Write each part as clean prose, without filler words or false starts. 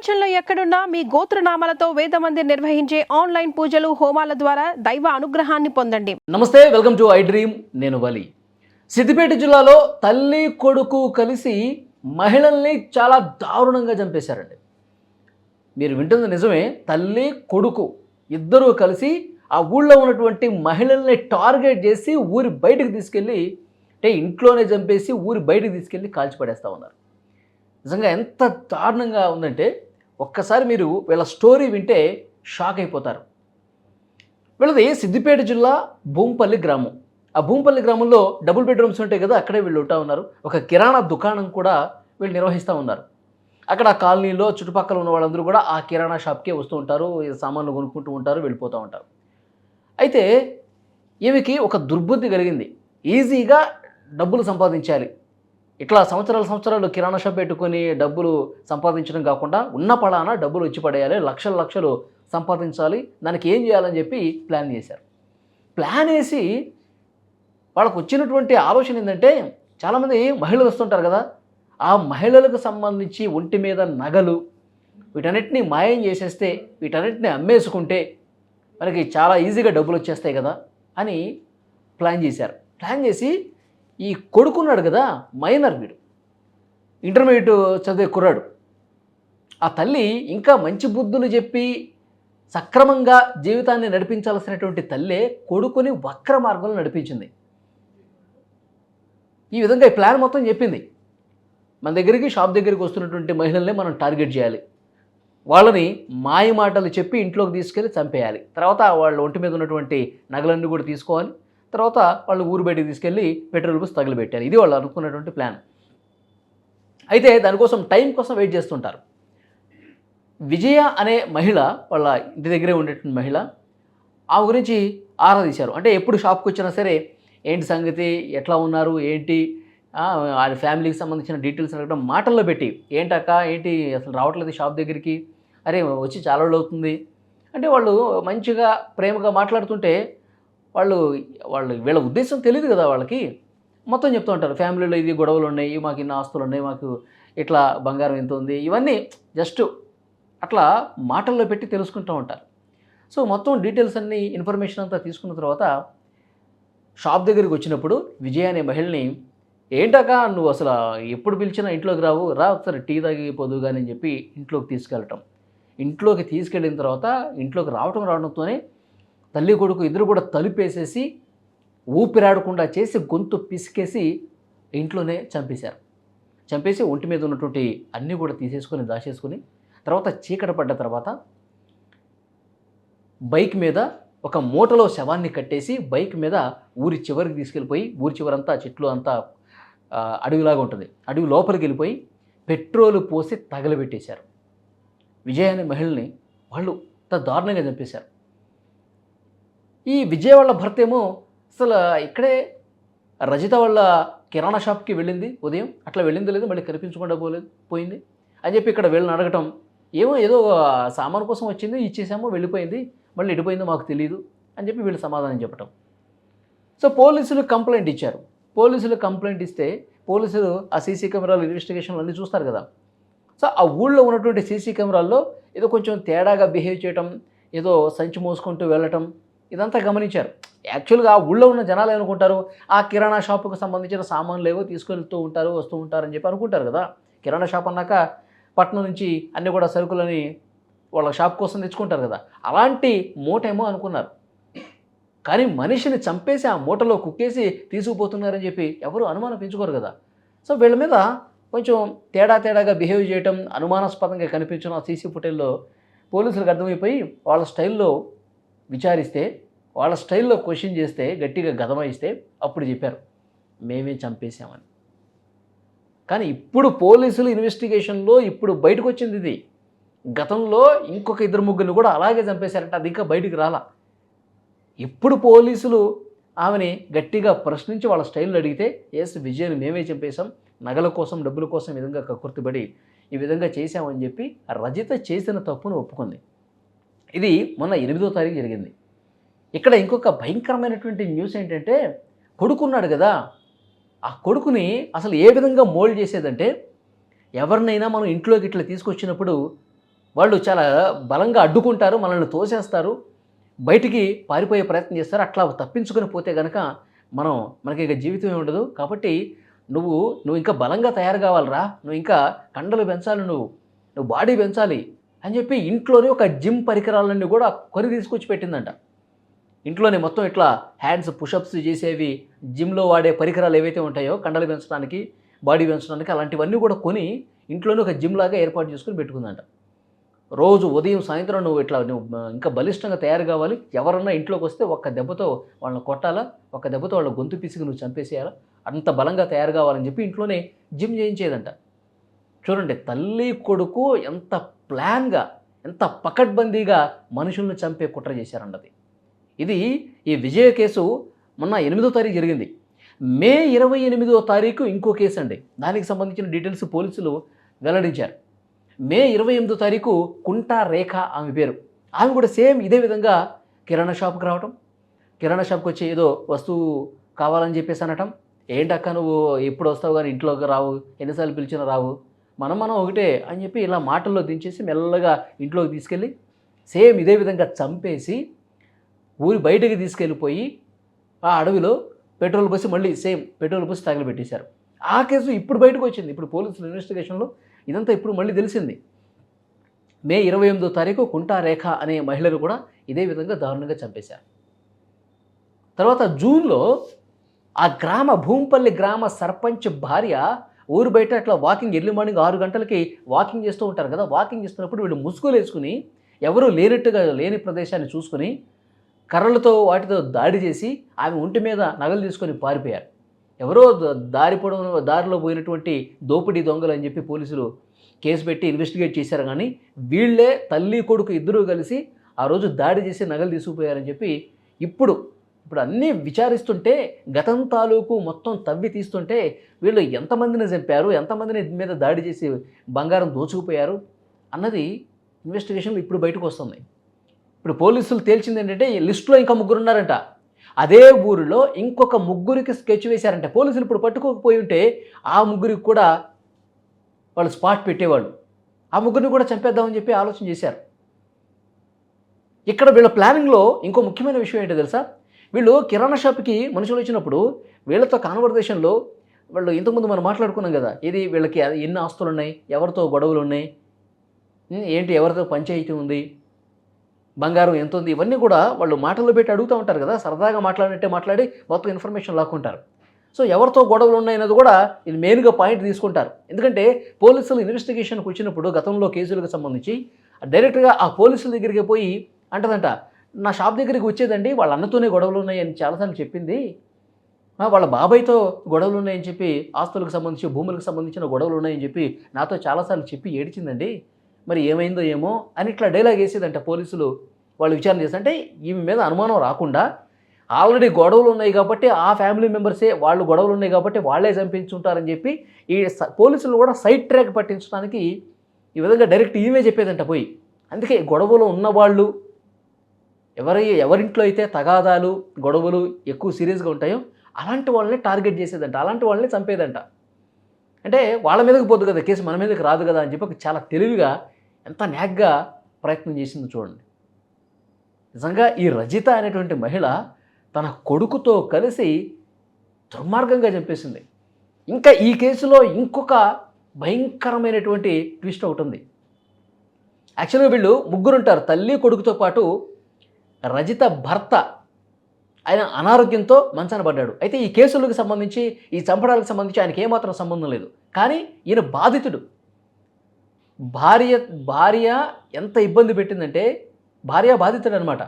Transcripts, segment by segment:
ప్రపంచంలో ఎక్కడున్నా మీ గోత్రనామాలతో వేదమందిర్ నిర్వహించే ఆన్లైన్ పూజలు హోమాల ద్వారా దైవ అనుగ్రహాన్ని పొందండి. నమస్తే, వెల్కమ్ టు ఐ డ్రీమ్. నేను వలి. సిద్దిపేట జిల్లాలో తల్లి కొడుకు కలిసి మహిళల్ని చాలా దారుణంగా చంపేశారండి. మీరు వింటుంది నిజమే. తల్లి కొడుకు ఇద్దరూ కలిసి ఆ ఊళ్ళో ఉన్నటువంటి మహిళల్ని టార్గెట్ చేసి ఊరి బయటకు తీసుకెళ్ళి, అంటే ఇంట్లోనే చంపేసి ఊరి బయటకు తీసుకెళ్ళి కాల్చిపడేస్తూ ఉన్నారు. నిజంగా ఎంత దారుణంగా ఉందంటే ఒక్కసారి మీరు వీళ్ళ స్టోరీ వింటే షాక్ అయిపోతారు. వీళ్ళది సిద్దిపేట జిల్లా భూంపల్లి గ్రామం. ఆ భూంపల్లి గ్రామంలో డబుల్ బెడ్రూమ్స్ ఉంటాయి కదా, అక్కడే వీళ్ళు ఉంటా ఉన్నారు. ఒక కిరాణా దుకాణం కూడా వీళ్ళు నిర్వహిస్తూ ఉన్నారు. అక్కడ ఆ కాలనీలో చుట్టుపక్కల ఉన్న వాళ్ళందరూ కూడా ఆ కిరాణా షాప్కే వస్తూ ఉంటారు, సామాన్లు కొనుక్కుంటూ ఉంటారు, వెళ్ళిపోతూ ఉంటారు. అయితే ఈమెకి ఒక దుర్బుద్ధి కలిగింది. ఈజీగా డబ్బులు సంపాదించాలి, ఇట్లా సంవత్సరాలు కిరాణా షాప్ పెట్టుకొని డబ్బులు సంపాదించడం కాకుండా ఉన్న పడాన డబ్బులు వచ్చి పడేయాలి, లక్షలు సంపాదించాలి, దానికి ఏం చేయాలని చెప్పి ప్లాన్ చేశారు. ప్లాన్ వేసి వాళ్ళకు వచ్చినటువంటి ఆలోచన ఏంటంటే, చాలామంది మహిళలు వస్తుంటారు కదా, ఆ మహిళలకు సంబంధించి ఒంటి మీద నగలు వీటన్నిటిని మాయం చేసేస్తే, వీటన్నిటిని అమ్మేసుకుంటే మనకి చాలా ఈజీగా డబ్బులు వచ్చేస్తాయి కదా అని ప్లాన్ చేశారు. ప్లాన్ చేసి ఈ కొడుకున్నాడు కదా, మైనర్, వీడు ఇంటర్మీడియట్ చదివే కుర్రాడు. ఆ తల్లి ఇంకా మంచి బుద్ధులు చెప్పి సక్రమంగా జీవితాన్ని నడిపించాల్సినటువంటి తల్లే కొడుకుని వక్ర మార్గంలో నడిపించింది. ఈ విధంగా ఈ ప్లాన్ మొత్తం చెప్పింది. మన దగ్గరికి షాప్ దగ్గరికి వస్తున్నటువంటి మహిళల్ని మనం టార్గెట్ చేయాలి, వాళ్ళని మాయ మాటలు చెప్పి ఇంట్లోకి తీసుకెళ్ళి చంపేయాలి, తర్వాత వాళ్ళ ఒంటి మీద ఉన్నటువంటి నగలన్నీ కూడా తీసుకోవాలి, తర్వాత వాళ్ళు ఊరు బయటికి తీసుకెళ్ళి పెట్రోల్ బస్ తగిలిపెట్టారు. ఇది వాళ్ళు అనుకున్నటువంటి ప్లాన్. అయితే దానికోసం టైం కోసం వెయిట్ చేస్తుంటారు. విజయ అనే మహిళ, వాళ్ళ ఇంటి దగ్గరే ఉండేటువంటి మహిళ, ఆ గురించి ఆరా తీశారు. అంటే ఎప్పుడు షాప్కి వచ్చినా సరే ఏంటి సంగతి, ఎట్లా ఉన్నారు, ఏంటి వాళ్ళ ఫ్యామిలీకి సంబంధించిన డీటెయిల్స్ అడగడం, మాటల్లో పెట్టి ఏంటక్క ఏంటి అసలు రావట్లేదు షాప్ దగ్గరికి, అరే వచ్చి చాలా రోజులు అవుతుంది అంటే వాళ్ళు మంచిగా ప్రేమగా మాట్లాడుతుంటే వాళ్ళు వీళ్ళ ఉద్దేశం తెలియదు కదా వాళ్ళకి. మొత్తం చెప్తూ ఉంటారు, ఫ్యామిలీలో ఇది గొడవలు ఉన్నాయి, మాకు ఇన్ని ఆస్తులు ఉన్నాయి, మాకు ఇట్లా బంగారం ఎంత ఉంది, ఇవన్నీ జస్ట్ అట్లా మాటల్లో పెట్టి తెలుసుకుంటూ ఉంటారు. సో మొత్తం డీటెయిల్స్ అన్నీ ఇన్ఫర్మేషన్ అంతా తీసుకున్న తర్వాత షాప్ దగ్గరికి వచ్చినప్పుడు విజయ అనే మహిళని, ఏంటక్క నువ్వు అసలు ఎప్పుడు పిలిచినా ఇంట్లోకి రావు, రా ఒకసారి టీ తాగి పోదు కానీ అని చెప్పి ఇంట్లోకి తీసుకెళ్ళటం. ఇంట్లోకి తీసుకెళ్ళిన తర్వాత ఇంట్లోకి రావడంతోనే తల్లి కొడుకు ఇద్దరు కూడా తలుపేసేసి ఊపిరాడకుండా చేసి గొంతు పిసికేసి ఇంట్లోనే చంపేశారు. చంపేసి ఒంటి మీద ఉన్నటువంటి అన్నీ కూడా తీసేసుకొని దాచేసుకొని, తర్వాత చీకటి పడ్డ తర్వాత బైక్ మీద ఒక మూటలో శవాన్ని కట్టేసి బైక్ మీద ఊరి చివరికి తీసుకెళ్ళిపోయి, ఊరి చివరంతా చెట్లు అంతా అడవిలాగా ఉంటుంది, అడవి లోపలికి వెళ్ళిపోయి పెట్రోలు పోసి తగలబెట్టేశారు. విజయ అనే మహిళని వాళ్ళు అంత దారుణంగా చంపేశారు. ఈ విజయ్ వాళ్ళ భర్త ఏమో అసలు ఇక్కడే రజిత వాళ్ళ కిరాణా షాప్కి వెళ్ళింది, ఉదయం అట్లా వెళ్ళింది లేదు, మళ్ళీ కనిపించకుండా పోయింది అని చెప్పి ఇక్కడ వీళ్ళని అడగటం, ఏదో సామాను కోసం వచ్చింది, ఇచ్చేసామో వెళ్ళిపోయింది, మళ్ళీ ఎడిపోయిందో మాకు తెలియదు అని చెప్పి వీళ్ళు సమాధానం చెప్పటం. సో పోలీసులు కంప్లైంట్ ఇచ్చారు. పోలీసులు కంప్లైంట్ ఇస్తే పోలీసులు ఆ సీసీ కెమెరాలు ఇన్వెస్టిగేషన్లు అన్నీ చూస్తారు కదా. సో ఆ ఊళ్ళో ఉన్నటువంటి సీసీ కెమెరాల్లో ఏదో కొంచెం తేడాగా బిహేవ్ చేయటం, ఏదో సంచి మోసుకుంటూ వెళ్ళటం, ఇదంతా గమనించారు. యాక్చువల్గా ఆ ఊళ్ళో ఉన్న జనాలు ఏమనుకుంటారు, ఆ కిరాణా షాపుకు సంబంధించిన సామాన్లు ఏవో తీసుకెళ్తూ ఉంటారు, వస్తూ ఉంటారని చెప్పి అనుకుంటారు కదా. కిరాణా షాప్ అన్నాక పట్నం నుంచి అన్నీ కూడా సరుకులని వాళ్ళ షాప్ కోసం తెచ్చుకుంటారు కదా, అలాంటి మూటేమో అనుకున్నారు. కానీ మనిషిని చంపేసి ఆ మూటలో కుక్కేసి తీసుకుపోతున్నారని చెప్పి ఎవరు అనుమానం పెంచుకోరు కదా. సో వీళ్ళ మీద కొంచెం తేడాగా బిహేవ్ చేయటం, అనుమానాస్పదంగా కనిపించిన సీసీ ఫుటేజ్లో పోలీసులకు అర్థమైపోయి వాళ్ళ స్టైల్లో విచారిస్తే, వాళ్ళ స్టైల్లో క్వశ్చన్ చేస్తే, గట్టిగా గదమాయిస్తే అప్పుడు చెప్పారు మేమే చంపేశామని. కానీ ఇప్పుడు పోలీసులు ఇన్వెస్టిగేషన్లో ఇప్పుడు బయటకు వచ్చింది ఇది. గతంలో ఇంకొక ఇద్దరు ముగ్గురిని కూడా అలాగే చంపేశారంటే అది ఇంకా బయటికి రాలా. ఇప్పుడు పోలీసులు ఆమెని గట్టిగా ప్రశ్నించి వాళ్ళ స్టైల్లో అడిగితే, ఎస్ విజయ్ని మేమే చంపేశాం, నగల కోసం డబ్బుల కోసం ఈ విధంగా కక్కుర్తిపడి ఈ విధంగా చేశామని చెప్పి రజిత చేసిన తప్పును ఒప్పుకుంది. ఇది మొన్న 8వ తారీఖు జరిగింది. ఇక్కడ ఇంకొక భయంకరమైనటువంటి న్యూస్ ఏంటంటే, కొడుకున్నాడు కదా, ఆ కొడుకుని అసలు ఏ విధంగా మోల్డ్ చేసేదంటే, ఎవరినైనా మనం ఇంట్లోకి ఇట్లా తీసుకొచ్చినప్పుడు వాళ్ళు చాలా బలంగా అడ్డుకుంటారు, మనల్ని తోసేస్తారు, బయటికి పారిపోయే ప్రయత్నం చేస్తారు. అట్లా తప్పించుకొని పోతే గనక మనకి ఇక జీవితమే ఉండదు. కాబట్టి నువ్వు ఇంకా బలంగా తయారు కావాలిరా, నువ్వు ఇంకా కండలు పెంచాలి, నువ్వు బాడీ పెంచాలి అని చెప్పి ఇంట్లోనే ఒక జిమ్ పరికరాలన్నీ కూడా కొని తీసుకొచ్చి పెట్టిందంట. ఇంట్లోనే మొత్తం ఇట్లా హ్యాండ్స్ పుషప్స్ చేసేవి, జిమ్లో వాడే పరికరాలు ఏవైతే ఉంటాయో కండలు పెంచడానికి, బాడీ పెంచడానికి, అలాంటివన్నీ కూడా కొని ఇంట్లోనే ఒక జిమ్ లాగా ఏర్పాటు చేసుకుని పెట్టుకుందంట. రోజు ఉదయం సాయంత్రం నువ్వు ఇంకా బలిష్టంగా తయారు కావాలి, ఎవరన్నా ఇంట్లోకి వస్తే ఒక్క దెబ్బతో వాళ్ళని కొట్టాలా, ఒక్క దెబ్బతో వాళ్ళ గొంతు పిసికి నువ్వు చంపేసేయాలా, అంత బలంగా తయారు కావాలని చెప్పి ఇంట్లోనే జిమ్ చేయించేదంట. చూడండి, తల్లి కొడుకు ఎంత ప్లాన్గా, ఎంత పకడ్బందీగా మనుషులను చంపే కుట్ర చేశారన్నది. ఈ విజయ కేసు మొన్న 8వ తారీఖు జరిగింది. మే 28వ తారీఖు ఇంకో కేసు అండి. దానికి సంబంధించిన డీటెయిల్స్ పోలీసులు వెల్లడించారు. మే 28వ తారీఖు కుంటా రేఖ ఆమె పేరు. ఆమె కూడా సేమ్ ఇదే విధంగా కిరాణా షాప్కి రావటం, కిరాణా షాప్కి వచ్చి ఏదో వస్తువు కావాలని చెప్పేసి అనటం. ఏంటక్క నువ్వు ఎప్పుడు వస్తావు కానీ ఇంట్లోకి రావు, ఎన్నిసార్లు పిలిచినా రావు, మనం ఒకటే అని చెప్పి ఇలా మాటల్లో దించేసి మెల్లగా ఇంట్లోకి తీసుకెళ్ళి సేమ్ ఇదే విధంగా చంపేసి ఊరి బయటకి తీసుకెళ్ళిపోయి ఆ అడవిలో పెట్రోల్ పోసి మళ్ళీ సేమ్ పెట్రోల్ పోసి తగలబెట్టేశారు. ఆ కేసు ఇప్పుడు బయటకు వచ్చింది. ఇప్పుడు పోలీసుల ఇన్వెస్టిగేషన్లో ఇదంతా ఇప్పుడు మళ్ళీ తెలిసింది. మే 28వ తారీఖు కుంటా రేఖ అనే మహిళను కూడా ఇదే విధంగా దారుణంగా చంపేశారు. తర్వాత జూన్లో ఆ భూంపల్లి గ్రామ సర్పంచ్ భార్య ఊరు బయట అట్లా వాకింగ్, ఎర్లీ మార్నింగ్ 6 గంటలకి వాకింగ్ చేస్తూ ఉంటారు కదా, వాకింగ్ చేస్తున్నప్పుడు వీళ్ళు ముసుగులు వేసుకుని ఎవరూ లేని ప్రదేశాన్ని చూసుకుని కర్రలతో వాటితో దాడి చేసి ఆమె ఒంటి మీద నగలు తీసుకొని పారిపోయారు. ఎవరో దారిలో పోయినటువంటి దోపిడీ దొంగలు అని చెప్పి పోలీసులు కేసు పెట్టి ఇన్వెస్టిగేట్ చేశారు. కానీ వీళ్ళే తల్లి కొడుకు ఇద్దరూ కలిసి ఆ రోజు దాడి చేసి నగలు తీసుకుపోయారని చెప్పి ఇప్పుడు అన్నీ విచారిస్తుంటే, గతం తాలూకు మొత్తం తవ్వి తీస్తుంటే వీళ్ళు ఎంతమందిని చంపారు, ఎంతమందిని మీద దాడి చేసి బంగారం దోచుకుపోయారు అన్నది ఇన్వెస్టిగేషన్లో ఇప్పుడు బయటకు వస్తుంది. ఇప్పుడు పోలీసులు తేల్చింది ఏంటంటే ఈ లిస్టులో ఇంకా 3 ఉన్నారంట. అదే ఊరిలో ఇంకొక 3కి స్కెచ్ వేశారంట. పోలీసులు ఇప్పుడు పట్టుకోకపోయి ఉంటే ఆ 3కి కూడా వాళ్ళు స్పాట్ పెట్టేవాళ్ళు. ఆ 3ని కూడా చంపేద్దామని చెప్పి ఆలోచన చేశారు. ఇక్కడ వీళ్ళ ప్లానింగ్లో ఇంకో ముఖ్యమైన విషయం ఏంటో తెలుసా? వీళ్ళు కిరాణా షాప్కి మనుషులు వచ్చినప్పుడు వీళ్ళతో కాన్వర్జేషన్లో వాళ్ళు ఇంతకుముందు మనం మాట్లాడుకున్నాం కదా, వీళ్ళకి ఎన్ని ఆస్తులు ఉన్నాయి, ఎవరితో గొడవలు ఉన్నాయి, ఏంటి ఎవరితో పంచాయతీ ఉంది, బంగారం ఎంత ఉంది, ఇవన్నీ కూడా వాళ్ళు మాటల్లో పెట్టి అడుగుతూ ఉంటారు కదా, సరదాగా మాట్లాడినట్టే మాట్లాడి మొత్తం ఇన్ఫర్మేషన్ లాక్కుంటారు. సో ఎవరితో గొడవలు ఉన్నాయన్నది కూడా ఇది మెయిన్గా పాయింట్ తీసుకుంటారు. ఎందుకంటే పోలీసులు ఇన్వెస్టిగేషన్కి వచ్చినప్పుడు గతంలో కేసులకు సంబంధించి డైరెక్ట్గా ఆ పోలీసుల దగ్గరికి పోయి అంటదంట, నా షాప్ దగ్గరికి వచ్చేదండి వాళ్ళ అన్నతోనే గొడవలు ఉన్నాయని చాలాసార్లు చెప్పింది, వాళ్ళ బాబాయ్తో గొడవలు ఉన్నాయని చెప్పి, ఆస్తులకు సంబంధించి భూములకు సంబంధించిన గొడవలు ఉన్నాయని చెప్పి నాతో చాలాసార్లు చెప్పి ఏడిచిందండి, మరి ఏమైందో ఏమో అని ఇట్లా డైలాగ్ వేసేదంట. పోలీసులు వాళ్ళు విచారణ చేస్తుంటే ఈమె మీద అనుమానం రాకుండా ఆల్రెడీ గొడవలు ఉన్నాయి కాబట్టి ఆ ఫ్యామిలీ మెంబర్సే వాళ్ళు గొడవలు ఉన్నాయి కాబట్టి వాళ్ళే చంపించుంటారని చెప్పి ఈ పోలీసులు కూడా సైడ్ ట్రాక్ పట్టించడానికి ఈ విధంగా డైరెక్ట్ ఈమె చెప్పేదంట పోయి. అందుకే గొడవలు ఉన్నవాళ్ళు ఎవరింట్లో అయితే తగాదాలు గొడవలు ఎక్కువ సీరియస్గా ఉంటాయో అలాంటి వాళ్ళని టార్గెట్ చేసేదంట, అలాంటి వాళ్ళని చంపేదంట. అంటే వాళ్ళ మీదకి పోదు కదా కేసు, మన మీదకి రాదు కదా అని చెప్పి చాలా తెలివిగా ఎంత న్యాగ్గా ప్రయత్నం చేసిందో చూడండి. నిజంగా ఈ రజిత అనేటువంటి మహిళ తన కొడుకుతో కలిసి దుర్మార్గంగా చంపేసింది. ఇంకా ఈ కేసులో ఇంకొక భయంకరమైనటువంటి ట్విస్ట్ ఒకటి ఉంది. యాక్చువల్గా వీళ్ళు 3 ఉంటారు, తల్లి కొడుకుతో పాటు రజిత భర్త ఆయన అనారోగ్యంతో మంచాన పడ్డాడు. అయితే ఈ కేసులకు సంబంధించి, ఈ చంపడాలకు సంబంధించి ఆయనకి ఏమాత్రం సంబంధం లేదు. కానీ ఈయన బాధితుడు. భార్య ఎంత ఇబ్బంది పెట్టిందంటే, భార్య బాధితుడు అనమాట.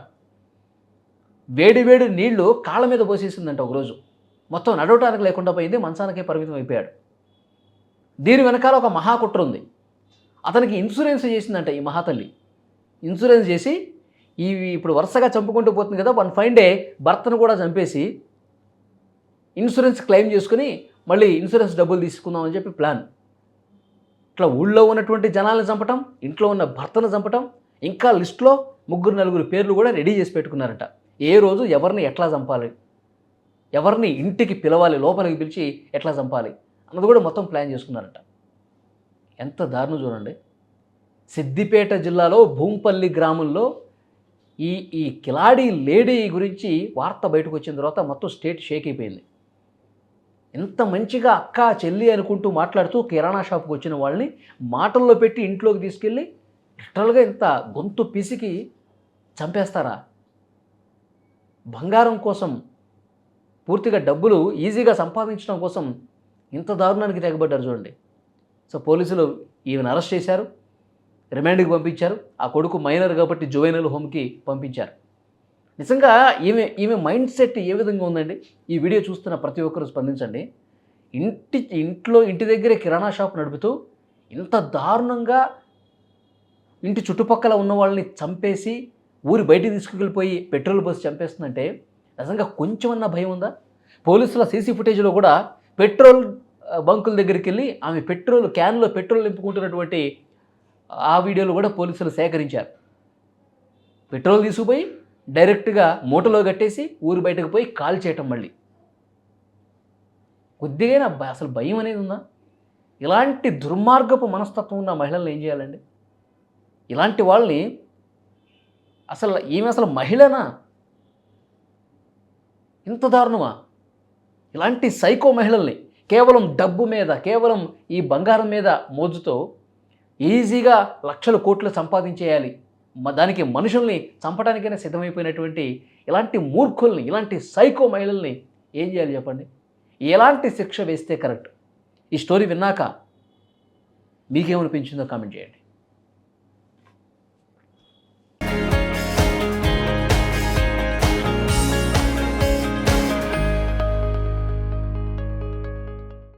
వేడి నీళ్లు కాళ్ళ మీద పోసేసిందంట ఒకరోజు. మొత్తం నడవటానికి లేకుండా పోయింది, మంచానికే పరిమితం అయిపోయాడు. దీని వెనకాల ఒక మహాకుట్ర ఉంది. అతనికి ఇన్సూరెన్స్ చేసిందంట ఈ మహాతల్లి. ఇన్సూరెన్స్ చేసి ఇప్పుడు వరుసగా చంపుకుంటూ పోతుంది కదా, వన్ ఫైన్ డే భర్తను కూడా చంపేసి ఇన్సూరెన్స్ క్లెయిమ్ చేసుకుని మళ్ళీ ఇన్సూరెన్స్ డబ్బులు తీసుకుందామని చెప్పి ప్లాన్. ఇట్లా ఊళ్ళో ఉన్నటువంటి జనాలను చంపటం, ఇంట్లో ఉన్న భర్తను చంపటం, ఇంకా లిస్టులో 3-4 పేర్లు కూడా రెడీ చేసి పెట్టుకున్నారట. ఏ రోజు ఎవరిని ఎట్లా చంపాలి, ఎవరిని ఇంటికి పిలవాలి, లోపలికి పిలిచి ఎట్లా చంపాలి అన్నది కూడా మొత్తం ప్లాన్ చేసుకున్నారట. ఎంత దారుణం చూడండి. సిద్దిపేట జిల్లాలో భూంపల్లి గ్రామంలో ఈ ఈ కిలాడి లేడీ గురించి వార్త బయటకు వచ్చిన తర్వాత మొత్తం స్టేట్ షేక్ అయిపోయింది. ఎంత మంచిగా అక్క చెల్లి అనుకుంటూ మాట్లాడుతూ కిరాణా షాప్కి వచ్చిన వాళ్ళని మాటల్లో పెట్టి ఇంట్లోకి తీసుకెళ్ళి లిటరల్గా ఇంత గొంతు పిసికి చంపేస్తారా? బంగారం కోసం, పూర్తిగా డబ్బులు ఈజీగా సంపాదించడం కోసం ఇంత దారుణానికి తెగబడ్డారు చూడండి. సో పోలీసులు ఈమెను అరెస్ట్ చేశారు, రిమాండ్కి పంపించారు. ఆ కొడుకు మైనర్ కాబట్టి జువైనల్ హోమ్కి పంపించారు. నిజంగా ఈమె మైండ్ సెట్ ఏ విధంగా ఉందండి? ఈ వీడియో చూస్తున్న ప్రతి ఒక్కరు స్పందించండి. ఇంటి దగ్గరే కిరాణా షాప్ నడుపుతూ ఇంత దారుణంగా ఇంటి చుట్టుపక్కల ఉన్న వాళ్ళని చంపేసి ఊరి బయటికి తీసుకెళ్ళిపోయి పెట్రోల్ పోసి చంపేస్తుందంటే నిజంగా కొంచెమన్నా భయం ఉందా? పోలీసుల సీసీ ఫుటేజ్లో కూడా పెట్రోల్ బంకుల దగ్గరికి వెళ్ళి ఆమె క్యాన్లో పెట్రోల్ నింపుకుంటున్నటువంటి ఆ వీడియోలు కూడా పోలీసులు సేకరించారు. పెట్రోల్ తీసుకుపోయి డైరెక్ట్గా మూటలో కట్టేసి ఊరు బయటకు పోయి కాల్ చేయటం. మళ్ళీ కొద్దిగా అసలు భయం అనేది ఉందా? ఇలాంటి దుర్మార్గపు మనస్తత్వం ఉన్న మహిళలను ఏం చేయాలండి? ఇలాంటి వాళ్ళని ఈమె అసలు మహిళనా? ఇంత దారుణమా? ఇలాంటి సైకో మహిళల్ని కేవలం డబ్బు మీద, కేవలం ఈ బంగారం మీద మోజుతో ఈజీగా లక్షల కోట్లు సంపాదించేయాలి, దానికి మనుషుల్ని చంపడానికైనా సిద్ధమైపోయినటువంటి ఇలాంటి మూర్ఖుల్ని, ఇలాంటి సైకో మహిళల్ని ఏం చేయాలి చెప్పండి? ఎలాంటి శిక్ష వేస్తే కరెక్ట్? ఈ స్టోరీ విన్నాక మీకేమనిపించిందో కామెంట్ చేయండి.